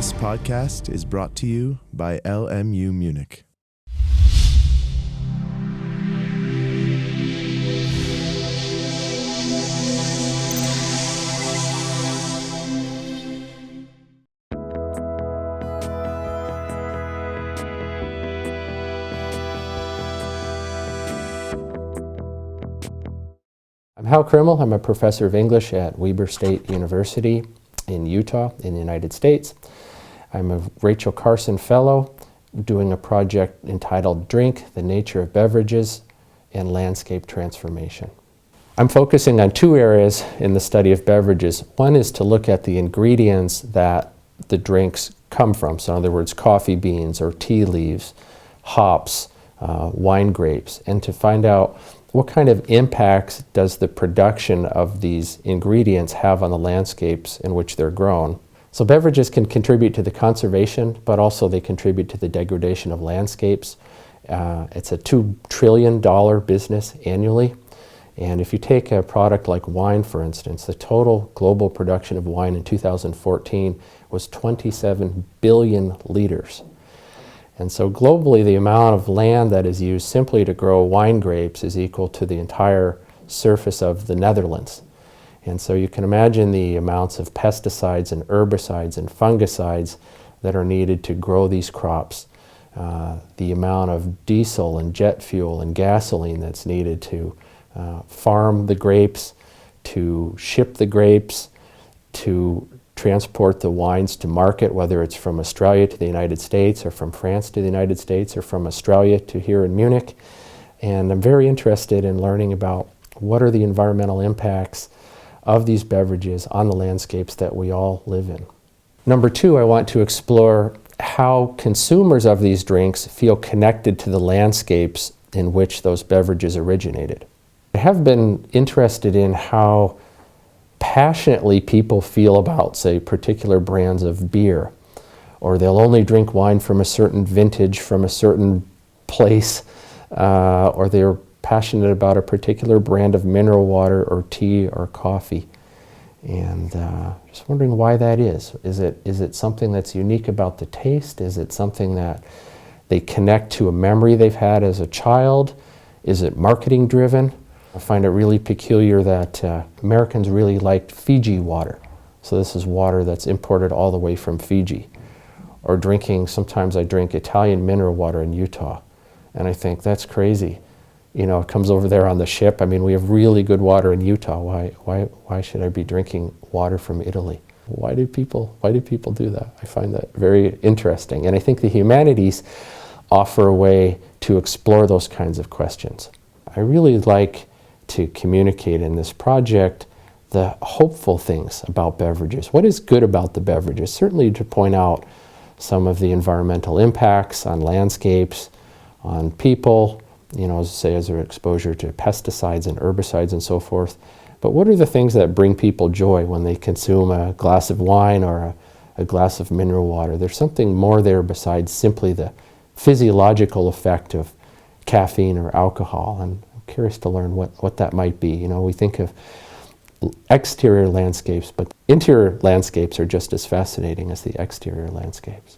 This podcast is brought to you by LMU Munich. I'm Hal Crimmel. I'm a professor of English at Weber State University in Utah in the United States. I'm a Rachel Carson Fellow doing a project entitled Drink, the Nature of Beverages and Landscape Transformation. I'm focusing on two areas in the study of beverages. One is to look at the ingredients that the drinks come from. So in other words, coffee beans or tea leaves, hops, wine grapes, and to find out what kind of impacts does the production of these ingredients have on the landscapes in which they're grown. So beverages can contribute to the conservation, but also they contribute to the degradation of landscapes. It's a $2 trillion business annually. And if you take a product like wine, for instance, the total global production of wine in 2014 was 27 billion liters. And so globally, the amount of land that is used simply to grow wine grapes is equal to the entire surface of the Netherlands. And so you can imagine the amounts of pesticides and herbicides and fungicides that are needed to grow these crops, the amount of diesel and jet fuel and gasoline that's needed to farm the grapes, to ship the grapes, to transport the wines to market, whether it's from Australia to the United States or from France to the United States or from Australia to here in Munich. And I'm very interested in learning about what are the environmental impacts of these beverages on the landscapes that we all live in. Number two, I want to explore how consumers of these drinks feel connected to the landscapes in which those beverages originated. I have been interested in how passionately people feel about, say, particular brands of beer, or they'll only drink wine from a certain vintage from a certain place, or they're passionate about a particular brand of mineral water or tea or coffee. And just wondering why that is. Is it something that's unique about the taste? Is it something that they connect to a memory they've had as a child? Is it marketing driven? I find it really peculiar that Americans really liked Fiji water. So this is water that's imported all the way from Fiji. Or sometimes I drink Italian mineral water in Utah. And I think, that's crazy. You know, it comes over there on the ship. I mean, we have really good water in Utah. Why should I be drinking water from Italy? Why do people do that? I find that very interesting. And I think the humanities offer a way to explore those kinds of questions. I really like to communicate in this project the hopeful things about beverages. What is good about the beverages? Certainly to point out some of the environmental impacts on landscapes, on people, you know, say as their exposure to pesticides and herbicides and so forth. But what are the things that bring people joy when they consume a glass of wine or a glass of mineral water? There's something more there besides simply the physiological effect of caffeine or alcohol. And I'm curious to learn what that might be. You know, we think of exterior landscapes, but interior landscapes are just as fascinating as the exterior landscapes.